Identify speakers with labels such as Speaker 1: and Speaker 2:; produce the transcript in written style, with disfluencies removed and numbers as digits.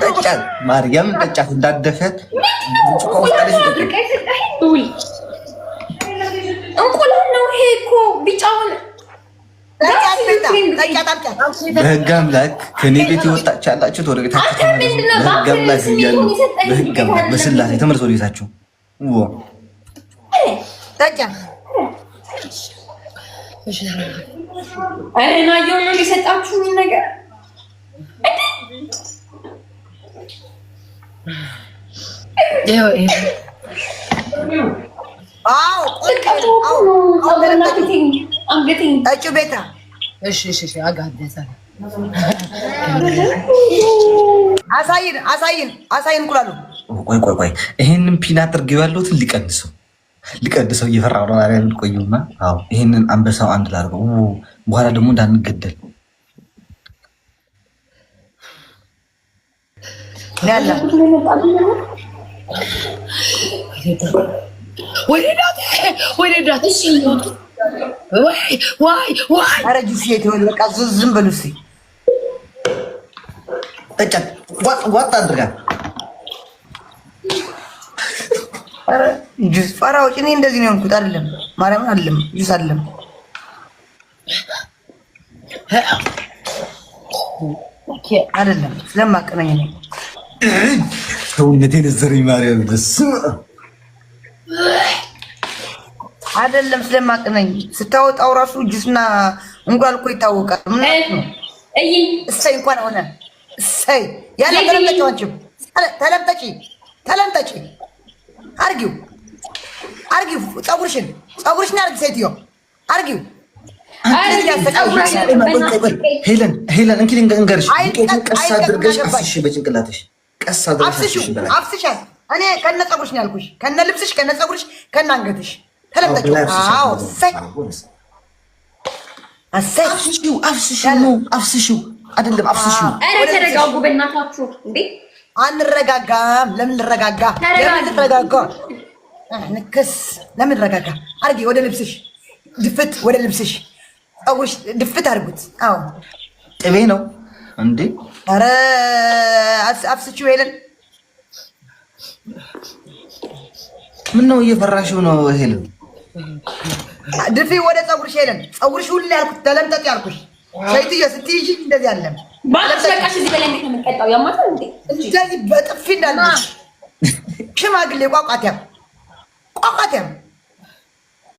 Speaker 1: ጠጫት ማርያም ጠጫት እንዳደፈት
Speaker 2: እንቁላል ነው ይሄ እኮ ቢጫውን
Speaker 1: በህግ አምላክ ከኔ ቤት የወጣች ያላችሁት ወደ ቤታችሁ ተመለሱ። በህግ አምላክ እያሉ በህግ አምላክ በስላሴ ተመለሱ ወደ ቤታችሁ።
Speaker 2: ናየው ነው የሰጣችሁ ነገር
Speaker 3: አሳይን እንቁላሉ።
Speaker 1: ቆይ ይሄንን ፒን አድርገው ያለሁትን ሊቀድሰው እየፈራሁ ነው። አሪያን ቆዩና፣ አዎ ይሄንን አንበሳው አንድ ላድርገው፣ በኋላ ደግሞ እንዳንገደል።
Speaker 3: ያላ ኧረ ጁሲዬ ተወው በቃ ዝም በሉ እስኪ።
Speaker 1: ጠጫት ዋጥ አድርጋ
Speaker 3: ጁስ ፈራዎች። እኔ እንደዚህ ነው የሆንኩት። አይደለም ማርያምን አይደለም ጁስ አይደለም አይደለም ስለማቀናኝ ነው
Speaker 1: ሰውነቴን ዘረኝ ማርያም በስመ
Speaker 3: አይደለም ስለማቀናኝ። ስታወጣው ራሱ ጁስና እንቁላል እኮ ይታወቃል። ምን ነው እሰይ እንኳን ሆነ እሰይ ያለ ተለምጠጪው ተለምጠጪ አርጊው ፀጉርሽን አርጊ ሴትዮ አርጊው።
Speaker 1: ሄለን እንኪ ልንገርሽ፣ ቀስ አድርገሽ አፍስሽ በጭንቅላትሽ ቀስ አድርገሽ
Speaker 3: አፍስሻል። እኔ ከነ ፀጉርሽ ነው ያልኩሽ፣ ከነ ልብስሽ፣ ከነ ፀጉርሽ፣ ከነ አንገትሽ ተለምጠጪው። አዎ
Speaker 1: አፍስሽው አይደለም አፍስሽው።
Speaker 2: ኧረ ተረጋጉ በእናታችሁ እንዴ!
Speaker 3: አንረጋጋም። ለምን ልረጋጋ? ንክስ ለምን ረጋጋ? አርጊ ወደ ልብስሽ ድፍት፣ ወደ ልብስሽ ፀጉርሽ ድፍት አድርጉት። አዎ
Speaker 1: ቅቤ ነው እንዴ?
Speaker 3: ኧረ አፍስችው ሄለን።
Speaker 1: ምነው እየፈራሽው ነው ሄለን?
Speaker 3: ድፊ ወደ ፀጉርሽ ሄለን። ፀጉርሽ ሁሉ ያልኩት ተለምጠጥ ያልኩሽ ሴትዮ ስትይዥ እንደዚህ አለም
Speaker 2: ባክሽ። በቃሽ እዚህ በላይ እንዴት ነው የምትቀጣው? ያማታል እንዴ?
Speaker 3: እንደዚህ በጥፊ እንዳለሽ ሽማግሌ ቋቋትያም